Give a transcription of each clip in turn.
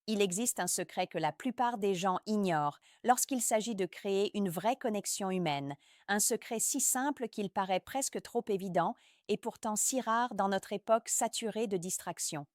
Il existe un secret que la plupart des gens ignorent lorsqu'il s'agit de créer une vraie connexion humaine, un secret si simple qu'il paraît presque trop évident et pourtant si rare dans notre époque saturée de distractions.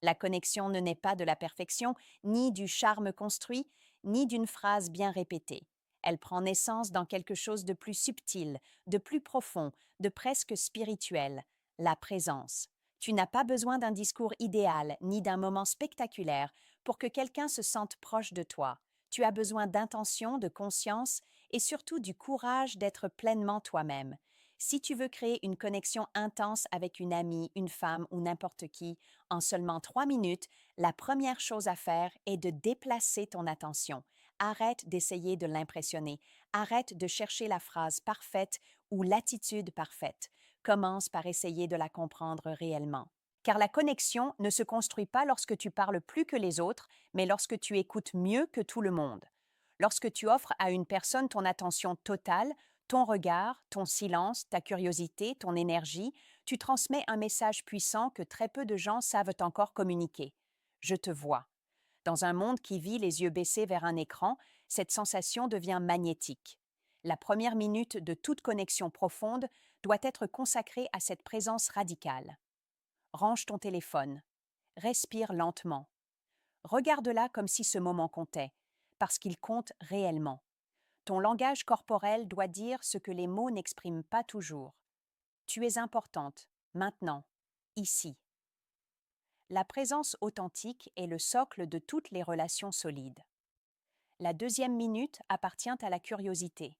La connexion ne naît pas de la perfection, ni du charme construit, ni d'une phrase bien répétée. Elle prend naissance dans quelque chose de plus subtil, de plus profond, de presque spirituel, la présence. Tu n'as pas besoin d'un discours idéal, ni d'un moment spectaculaire pour que quelqu'un se sente proche de toi. Tu as besoin d'intention, de conscience et surtout du courage d'être pleinement toi-même. Si tu veux créer une connexion intense avec une amie, une femme ou n'importe qui, en seulement 3 minutes, la première chose à faire est de déplacer ton attention. Arrête d'essayer de l'impressionner. Arrête de chercher la phrase parfaite ou l'attitude parfaite. Commence par essayer de la comprendre réellement. Car la connexion ne se construit pas lorsque tu parles plus que les autres, mais lorsque tu écoutes mieux que tout le monde. Lorsque tu offres à une personne ton attention totale, ton regard, ton silence, ta curiosité, ton énergie, tu transmets un message puissant que très peu de gens savent encore communiquer. Je te vois. Dans un monde qui vit les yeux baissés vers un écran, cette sensation devient magnétique. La première minute de toute connexion profonde doit être consacrée à cette présence radicale. Range ton téléphone. Respire lentement. Regarde-la comme si ce moment comptait, parce qu'il compte réellement. Ton langage corporel doit dire ce que les mots n'expriment pas toujours. Tu es importante, maintenant, ici. La présence authentique est le socle de toutes les relations solides. La deuxième minute appartient à la curiosité.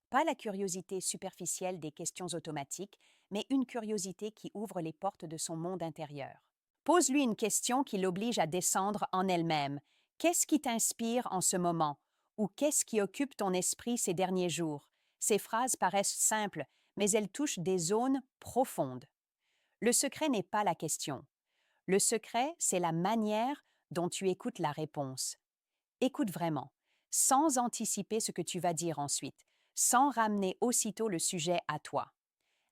Pas la curiosité superficielle des questions automatiques, mais une curiosité qui ouvre les portes de son monde intérieur. Pose-lui une question qui l'oblige à descendre en elle-même. Qu'est-ce qui t'inspire en ce moment? Ou qu'est-ce qui occupe ton esprit ces derniers jours? Ces phrases paraissent simples, mais elles touchent des zones profondes. Le secret n'est pas la question. Le secret, c'est la manière dont tu écoutes la réponse. Écoute vraiment, sans anticiper ce que tu vas dire ensuite, sans ramener aussitôt le sujet à toi.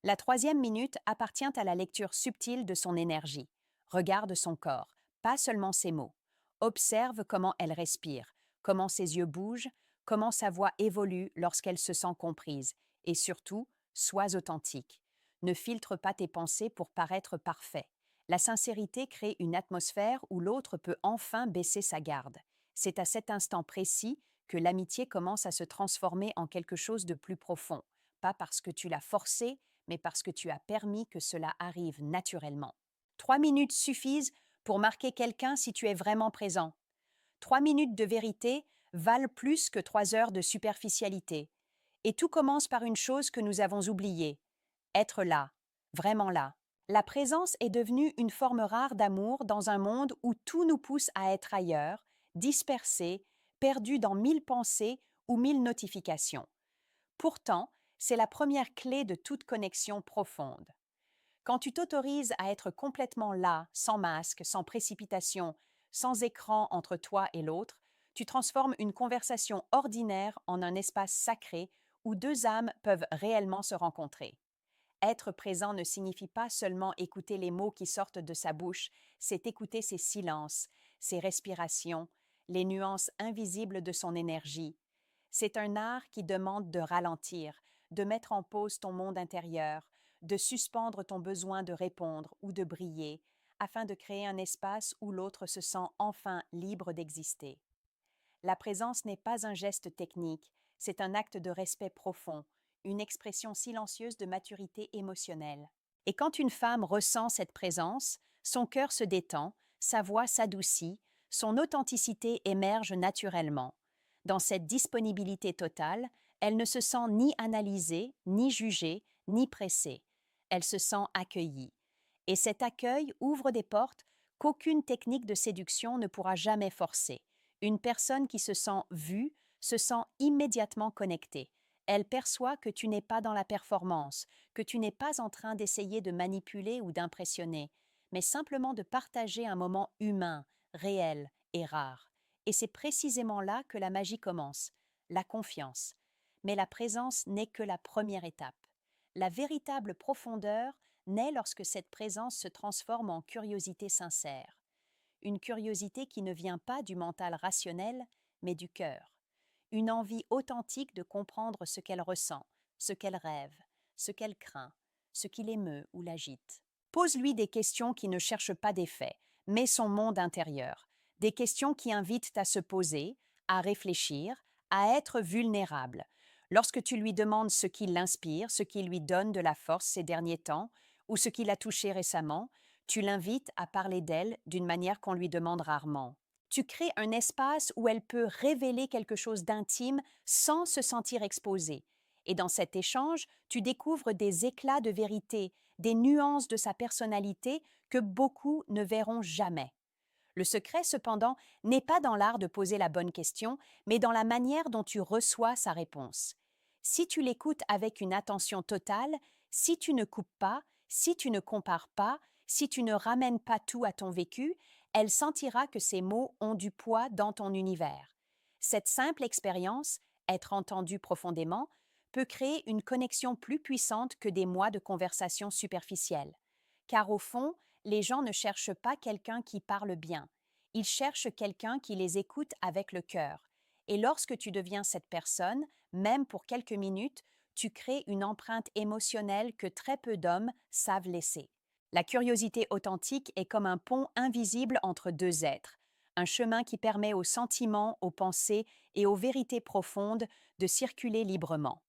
La troisième minute appartient à la lecture subtile de son énergie. Regarde son corps, pas seulement ses mots. Observe comment elle respire, comment ses yeux bougent, comment sa voix évolue lorsqu'elle se sent comprise. Et surtout, sois authentique. Ne filtre pas tes pensées pour paraître parfait. La sincérité crée une atmosphère où l'autre peut enfin baisser sa garde. C'est à cet instant précis que l'amitié commence à se transformer en quelque chose de plus profond, pas parce que tu l'as forcé, mais parce que tu as permis que cela arrive naturellement. 3 minutes suffisent pour marquer quelqu'un si tu es vraiment présent. 3 minutes de vérité valent plus que 3 heures de superficialité. Et tout commence par une chose que nous avons oubliée, être là, vraiment là. La présence est devenue une forme rare d'amour dans un monde où tout nous pousse à être ailleurs, dispersés, perdus dans 1000 pensées ou 1000 notifications. Pourtant, c'est la première clé de toute connexion profonde. Quand tu t'autorises à être complètement là, sans masque, sans précipitation, sans écran entre toi et l'autre, tu transformes une conversation ordinaire en un espace sacré où deux âmes peuvent réellement se rencontrer. Être présent ne signifie pas seulement écouter les mots qui sortent de sa bouche, c'est écouter ses silences, ses respirations, les nuances invisibles de son énergie. C'est un art qui demande de ralentir, de mettre en pause ton monde intérieur, de suspendre ton besoin de répondre ou de briller, afin de créer un espace où l'autre se sent enfin libre d'exister. La présence n'est pas un geste technique, c'est un acte de respect profond, une expression silencieuse de maturité émotionnelle. Et quand une femme ressent cette présence, son cœur se détend, sa voix s'adoucit, son authenticité émerge naturellement. Dans cette disponibilité totale, elle ne se sent ni analysée, ni jugée, ni pressée. Elle se sent accueillie. Et cet accueil ouvre des portes qu'aucune technique de séduction ne pourra jamais forcer. Une personne qui se sent vue se sent immédiatement connectée. Elle perçoit que tu n'es pas dans la performance, que tu n'es pas en train d'essayer de manipuler ou d'impressionner, mais simplement de partager un moment humain, réel et rare. Et c'est précisément là que la magie commence, la confiance. Mais la présence n'est que la première étape. La véritable profondeur naît lorsque cette présence se transforme en curiosité sincère. une curiosité qui ne vient pas du mental rationnel, mais du cœur. Une envie authentique de comprendre ce qu'elle ressent, ce qu'elle rêve, ce qu'elle craint, ce qui l'émeut ou l'agite. Pose-lui des questions qui ne cherchent pas d'effet, mais son monde intérieur. Des questions qui invitent à se poser, à réfléchir, à être vulnérable. Lorsque tu lui demandes ce qui l'inspire, ce qui lui donne de la force ces derniers temps, ou ce qui l'a touché récemment, tu l'invites à parler d'elle d'une manière qu'on lui demande rarement. Tu crées un espace où elle peut révéler quelque chose d'intime sans se sentir exposée. Et dans cet échange, tu découvres des éclats de vérité, des nuances de sa personnalité que beaucoup ne verront jamais. Le secret, cependant, n'est pas dans l'art de poser la bonne question, mais dans la manière dont tu reçois sa réponse. Si tu l'écoutes avec une attention totale, si tu ne coupes pas, si tu ne compares pas, si tu ne ramènes pas tout à ton vécu, elle sentira que ces mots ont du poids dans ton univers. Cette simple expérience, être entendu profondément, peut créer une connexion plus puissante que des mois de conversation superficielle. Car au fond, les gens ne cherchent pas quelqu'un qui parle bien. Ils cherchent quelqu'un qui les écoute avec le cœur. Et lorsque tu deviens cette personne, même pour quelques minutes, tu crées une empreinte émotionnelle que très peu d'hommes savent laisser. La curiosité authentique est comme un pont invisible entre deux êtres, un chemin qui permet aux sentiments, aux pensées et aux vérités profondes de circuler librement.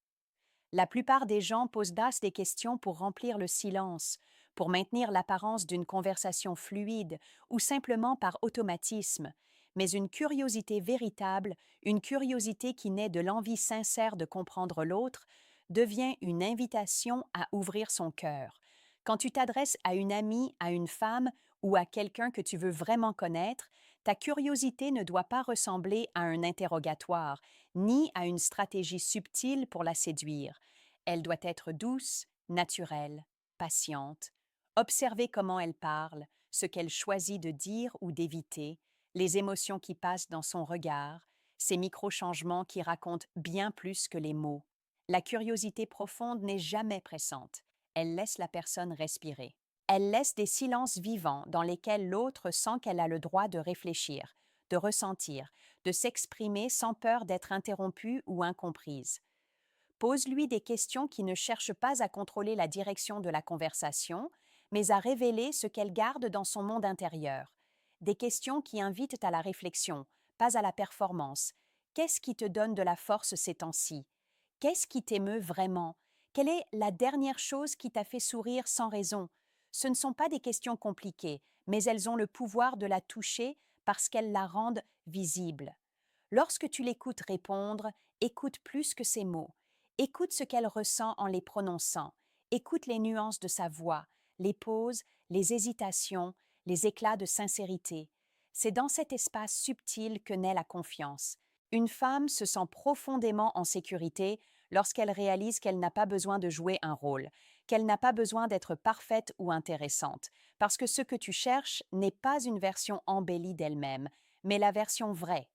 La plupart des gens posent des questions pour remplir le silence, pour maintenir l'apparence d'une conversation fluide ou simplement par automatisme, mais une curiosité véritable, une curiosité qui naît de l'envie sincère de comprendre l'autre, devient une invitation à ouvrir son cœur. Quand tu t'adresses à une amie, à une femme ou à quelqu'un que tu veux vraiment connaître, ta curiosité ne doit pas ressembler à un interrogatoire, ni à une stratégie subtile pour la séduire. Elle doit être douce, naturelle, patiente. Observer comment elle parle, ce qu'elle choisit de dire ou d'éviter, les émotions qui passent dans son regard, ces micro-changements qui racontent bien plus que les mots. La curiosité profonde n'est jamais pressante. Elle laisse la personne respirer. Elle laisse des silences vivants dans lesquels l'autre sent qu'elle a le droit de réfléchir, de ressentir, de s'exprimer sans peur d'être interrompue ou incomprise. Pose-lui des questions qui ne cherchent pas à contrôler la direction de la conversation, mais à révéler ce qu'elle garde dans son monde intérieur. Des questions qui invitent à la réflexion, pas à la performance. Qu'est-ce qui te donne de la force ces temps-ci? Qu'est-ce qui t'émeut vraiment? Quelle est la dernière chose qui t'a fait sourire sans raison? Ce ne sont pas des questions compliquées, mais elles ont le pouvoir de la toucher parce qu'elles la rendent visible. Lorsque tu l'écoutes répondre, écoute plus que ses mots. Écoute ce qu'elle ressent en les prononçant. Écoute les nuances de sa voix, les pauses, les hésitations, les éclats de sincérité. C'est dans cet espace subtil que naît la confiance. Une femme se sent profondément en sécurité lorsqu'elle réalise qu'elle n'a pas besoin de jouer un rôle, qu'elle n'a pas besoin d'être parfaite ou intéressante, parce que ce que tu cherches n'est pas une version embellie d'elle-même, mais la version vraie.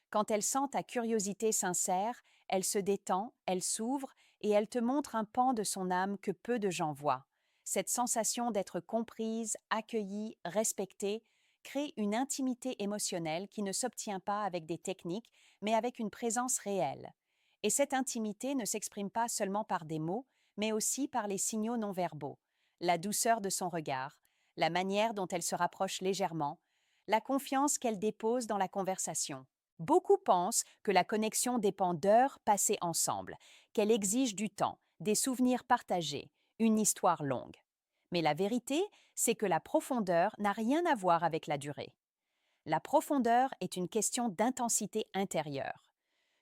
Quand elle sent ta curiosité sincère, elle se détend, elle s'ouvre et elle te montre un pan de son âme que peu de gens voient. Cette sensation d'être comprise, accueillie, respectée crée une intimité émotionnelle qui ne s'obtient pas avec des techniques, mais avec une présence réelle. Et cette intimité ne s'exprime pas seulement par des mots, mais aussi par les signaux non verbaux, la douceur de son regard, la manière dont elle se rapproche légèrement, la confiance qu'elle dépose dans la conversation. Beaucoup pensent que la connexion dépend d'heures passées ensemble, qu'elle exige du temps, des souvenirs partagés, une histoire longue. Mais la vérité, c'est que la profondeur n'a rien à voir avec la durée. La profondeur est une question d'intensité intérieure.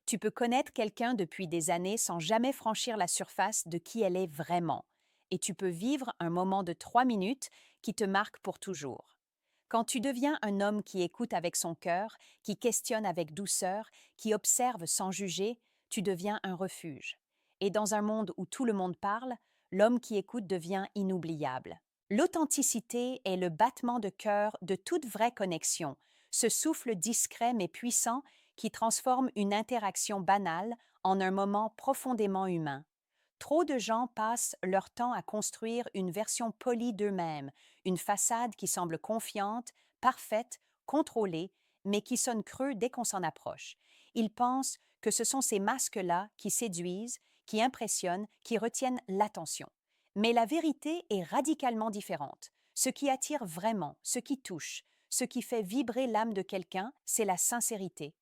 Tu peux connaître quelqu'un depuis des années sans jamais franchir la surface de qui elle est vraiment, et tu peux vivre un moment de 3 minutes qui te marque pour toujours. Quand tu deviens un homme qui écoute avec son cœur, qui questionne avec douceur, qui observe sans juger, tu deviens un refuge. Et dans un monde où tout le monde parle, l'homme qui écoute devient inoubliable. L'authenticité est le battement de cœur de toute vraie connexion, ce souffle discret mais puissant qui transforme une interaction banale en un moment profondément humain. Trop de gens passent leur temps à construire une version polie d'eux-mêmes, une façade qui semble confiante, parfaite, contrôlés, mais qui sonnent creux dès qu'on s'en approche. Ils pensent que ce sont ces masques-là qui séduisent, qui impressionnent, qui retiennent l'attention. Mais la vérité est radicalement différente. Ce qui attire vraiment, ce qui touche, ce qui fait vibrer l'âme de quelqu'un, c'est la sincérité.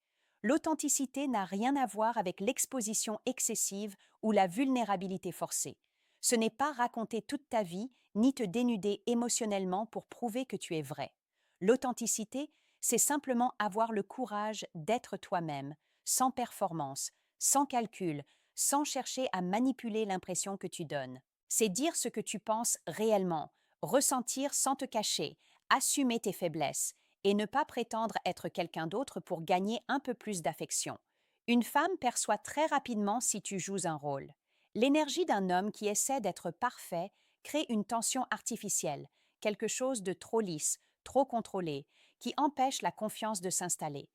L'authenticité n'a rien à voir avec l'exposition excessive ou la vulnérabilité forcée. Ce n'est pas raconter toute ta vie, ni te dénuder émotionnellement pour prouver que tu es vrai. L'authenticité, c'est simplement avoir le courage d'être toi-même, sans performance, sans calcul, sans chercher à manipuler l'impression que tu donnes. C'est dire ce que tu penses réellement, ressentir sans te cacher, assumer tes faiblesses et ne pas prétendre être quelqu'un d'autre pour gagner un peu plus d'affection. Une femme perçoit très rapidement si tu joues un rôle. L'énergie d'un homme qui essaie d'être parfait crée une tension artificielle, quelque chose de trop lisse, trop contrôlé, qui empêche la confiance de s'installer.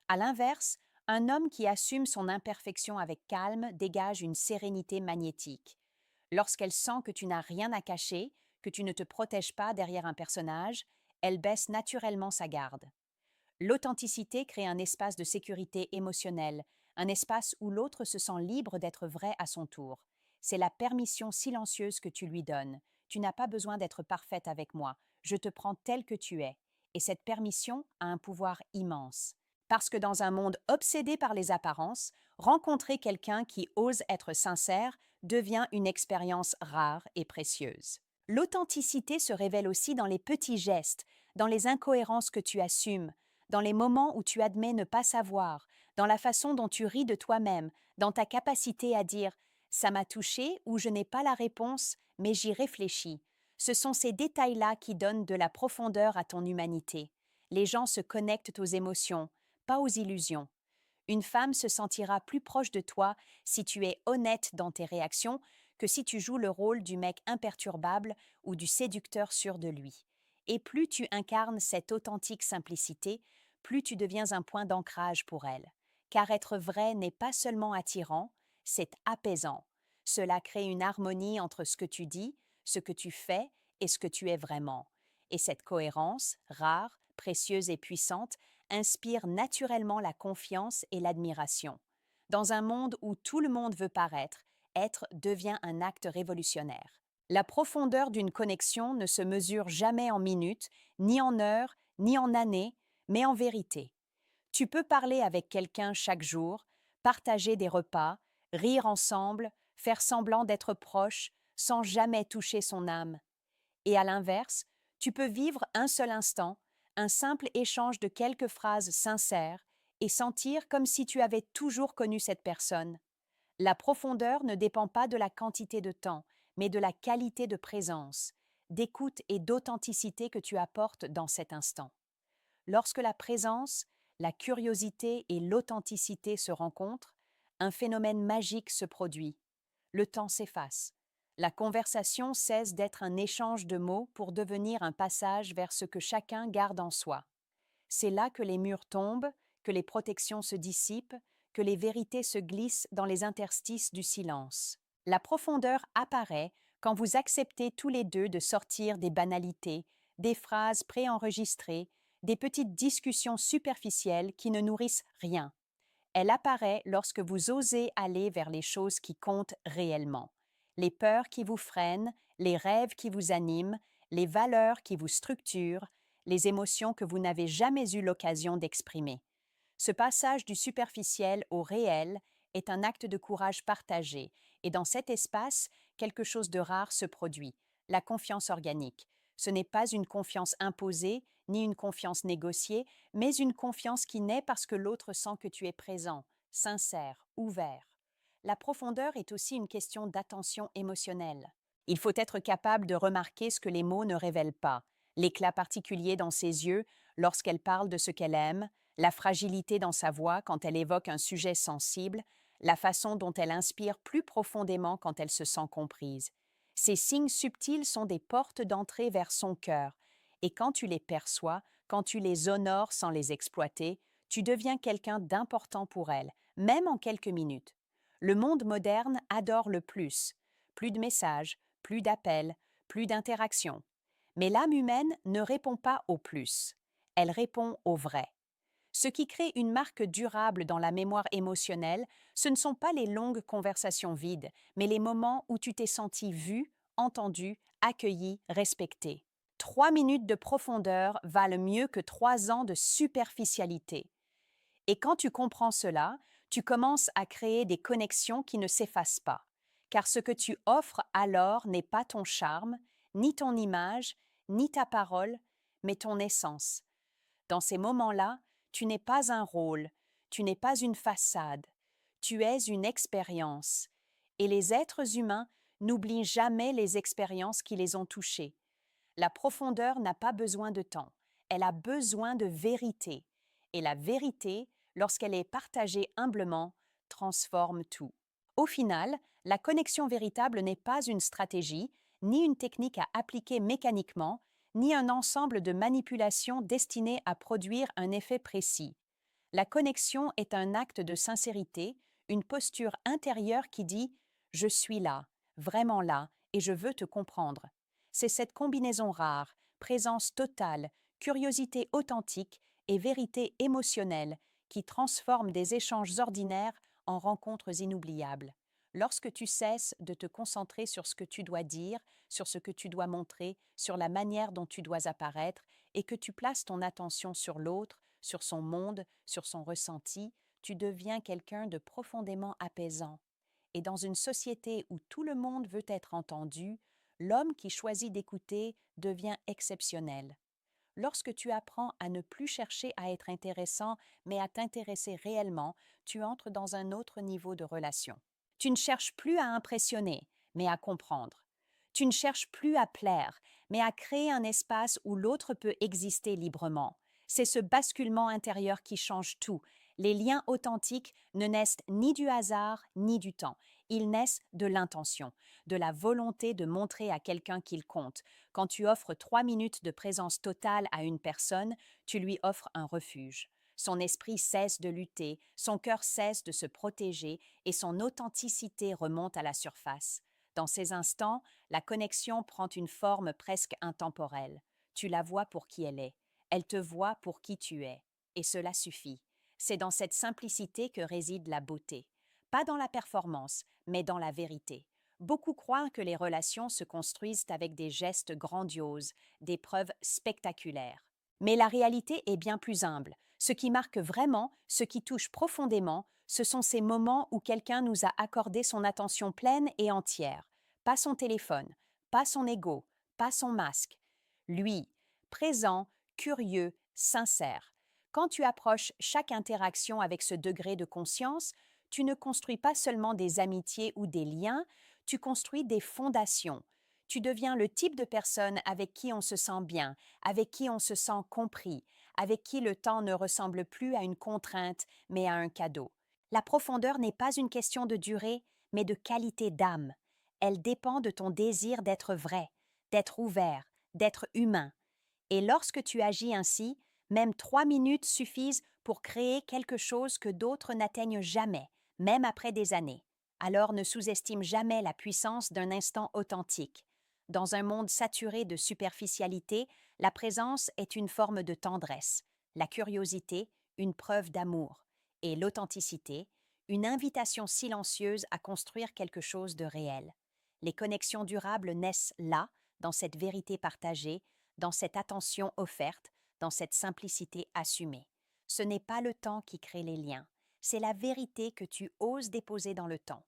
À l'inverse, un homme qui assume son imperfection avec calme dégage une sérénité magnétique. Lorsqu'elle sent que tu n'as rien à cacher, que tu ne te protèges pas derrière un personnage, elle baisse naturellement sa garde. L'authenticité crée un espace de sécurité émotionnelle, un espace où l'autre se sent libre d'être vrai à son tour. C'est la permission silencieuse que tu lui donnes. Tu n'as pas besoin d'être parfaite avec moi, je te prends tel que tu es. Et cette permission a un pouvoir immense. Parce que dans un monde obsédé par les apparences, rencontrer quelqu'un qui ose être sincère devient une expérience rare et précieuse. L'authenticité se révèle aussi dans les petits gestes, dans les incohérences que tu assumes, dans les moments où tu admets ne pas savoir, dans la façon dont tu ris de toi-même, dans ta capacité à dire ⁇ ça m'a touché ⁇ ou ⁇ je n'ai pas la réponse, mais j'y réfléchis ⁇ Ce sont ces détails-là qui donnent de la profondeur à ton humanité. Les gens se connectent aux émotions, pas aux illusions. Une femme se sentira plus proche de toi si tu es honnête dans tes réactions que si tu joues le rôle du mec imperturbable ou du séducteur sûr de lui. Et plus tu incarnes cette authentique simplicité, plus tu deviens un point d'ancrage pour elle. Car être vrai n'est pas seulement attirant, c'est apaisant. Cela crée une harmonie entre ce que tu dis, ce que tu fais et ce que tu es vraiment. Et cette cohérence, rare, précieuse et puissante, inspire naturellement la confiance et l'admiration. Dans un monde où tout le monde veut paraître, être devient un acte révolutionnaire. La profondeur d'une connexion ne se mesure jamais en minutes, ni en heures, ni en années, mais en vérité. Tu peux parler avec quelqu'un chaque jour, partager des repas, rire ensemble, faire semblant d'être proche, sans jamais toucher son âme. Et à l'inverse, tu peux vivre un seul instant, un simple échange de quelques phrases sincères, et sentir comme si tu avais toujours connu cette personne. La profondeur ne dépend pas de la quantité de temps, mais de la qualité de présence, d'écoute et d'authenticité que tu apportes dans cet instant. Lorsque la présence, la curiosité et l'authenticité se rencontrent, un phénomène magique se produit. Le temps s'efface. La conversation cesse d'être un échange de mots pour devenir un passage vers ce que chacun garde en soi. C'est là que les murs tombent, que les protections se dissipent, que les vérités se glissent dans les interstices du silence. La profondeur apparaît quand vous acceptez tous les deux de sortir des banalités, des phrases préenregistrées, des petites discussions superficielles qui ne nourrissent rien. Elle apparaît lorsque vous osez aller vers les choses qui comptent réellement. Les peurs qui vous freinent, les rêves qui vous animent, les valeurs qui vous structurent, les émotions que vous n'avez jamais eu l'occasion d'exprimer. Ce passage du superficiel au réel est un acte de courage partagé, et dans cet espace, quelque chose de rare se produit, la confiance organique. Ce n'est pas une confiance imposée, ni une confiance négociée, mais une confiance qui naît parce que l'autre sent que tu es présent, sincère, ouvert. La profondeur est aussi une question d'attention émotionnelle. Il faut être capable de remarquer ce que les mots ne révèlent pas, l'éclat particulier dans ses yeux lorsqu'elle parle de ce qu'elle aime, la fragilité dans sa voix quand elle évoque un sujet sensible, la façon dont elle inspire plus profondément quand elle se sent comprise. Ces signes subtils sont des portes d'entrée vers son cœur, et quand tu les perçois, quand tu les honores sans les exploiter, tu deviens quelqu'un d'important pour elle, même en quelques minutes. Le monde moderne adore le plus. Plus de messages, plus d'appels, plus d'interactions. Mais l'âme humaine ne répond pas au plus. elle répond au vrai. Ce qui crée une marque durable dans la mémoire émotionnelle, ce ne sont pas les longues conversations vides, mais les moments où tu t'es senti vu, entendu, accueilli, respecté. 3 minutes de profondeur valent mieux que 3 ans de superficialité. Et quand tu comprends cela, tu commences à créer des connexions qui ne s'effacent pas. Car ce que tu offres alors n'est pas ton charme, ni ton image, ni ta parole, mais ton essence. Dans ces moments-là, tu n'es pas un rôle, tu n'es pas une façade, tu es une expérience. Et les êtres humains n'oublient jamais les expériences qui les ont touchés. La profondeur n'a pas besoin de temps, elle a besoin de vérité. Et la vérité, lorsqu'elle est partagée humblement, transforme tout. Au final, la connexion véritable n'est pas une stratégie, ni une technique à appliquer mécaniquement, ni un ensemble de manipulations destinées à produire un effet précis. La connexion est un acte de sincérité, une posture intérieure qui dit ⁇ Je suis là, vraiment là, et je veux te comprendre ⁇ C'est cette combinaison rare, présence totale, curiosité authentique et vérité émotionnelle qui transforme des échanges ordinaires en rencontres inoubliables. Lorsque tu cesses de te concentrer sur ce que tu dois dire, sur ce que tu dois montrer, sur la manière dont tu dois apparaître, et que tu places ton attention sur l'autre, sur son monde, sur son ressenti, tu deviens quelqu'un de profondément apaisant. Et dans une société où tout le monde veut être entendu, l'homme qui choisit d'écouter devient exceptionnel. Lorsque tu apprends à ne plus chercher à être intéressant, mais à t'intéresser réellement, tu entres dans un autre niveau de relation. Tu ne cherches plus à impressionner, mais à comprendre. Tu ne cherches plus à plaire, mais à créer un espace où l'autre peut exister librement. C'est ce basculement intérieur qui change tout. Les liens authentiques ne naissent ni du hasard ni du temps. Ils naissent de l'intention, de la volonté de montrer à quelqu'un qu'il compte. Quand tu offres 3 minutes de présence totale à une personne, tu lui offres un refuge. Son esprit cesse de lutter, son cœur cesse de se protéger et son authenticité remonte à la surface. Dans ces instants, la connexion prend une forme presque intemporelle. Tu la vois pour qui elle est. Elle te voit pour qui tu es. Et cela suffit. C'est dans cette simplicité que réside la beauté. Pas dans la performance, mais dans la vérité. Beaucoup croient que les relations se construisent avec des gestes grandioses, des preuves spectaculaires. Mais la réalité est bien plus humble. Ce qui marque vraiment, ce qui touche profondément, ce sont ces moments où quelqu'un nous a accordé son attention pleine et entière. Pas son téléphone, pas son ego, pas son masque. Lui, présent, curieux, sincère. Quand tu approches chaque interaction avec ce degré de conscience, tu ne construis pas seulement des amitiés ou des liens, tu construis des fondations. Tu deviens le type de personne avec qui on se sent bien, avec qui on se sent compris, avec qui le temps ne ressemble plus à une contrainte, mais à un cadeau. La profondeur n'est pas une question de durée, mais de qualité d'âme. Elle dépend de ton désir d'être vrai, d'être ouvert, d'être humain. Et lorsque tu agis ainsi, même 3 minutes suffisent pour créer quelque chose que d'autres n'atteignent jamais, même après des années. Alors ne sous-estime jamais la puissance d'un instant authentique. Dans un monde saturé de superficialité, la présence est une forme de tendresse, la curiosité, une preuve d'amour, et l'authenticité, une invitation silencieuse à construire quelque chose de réel. Les connexions durables naissent là, dans cette vérité partagée, dans cette attention offerte, dans cette simplicité assumée. Ce n'est pas le temps qui crée les liens, c'est la vérité que tu oses déposer dans le temps.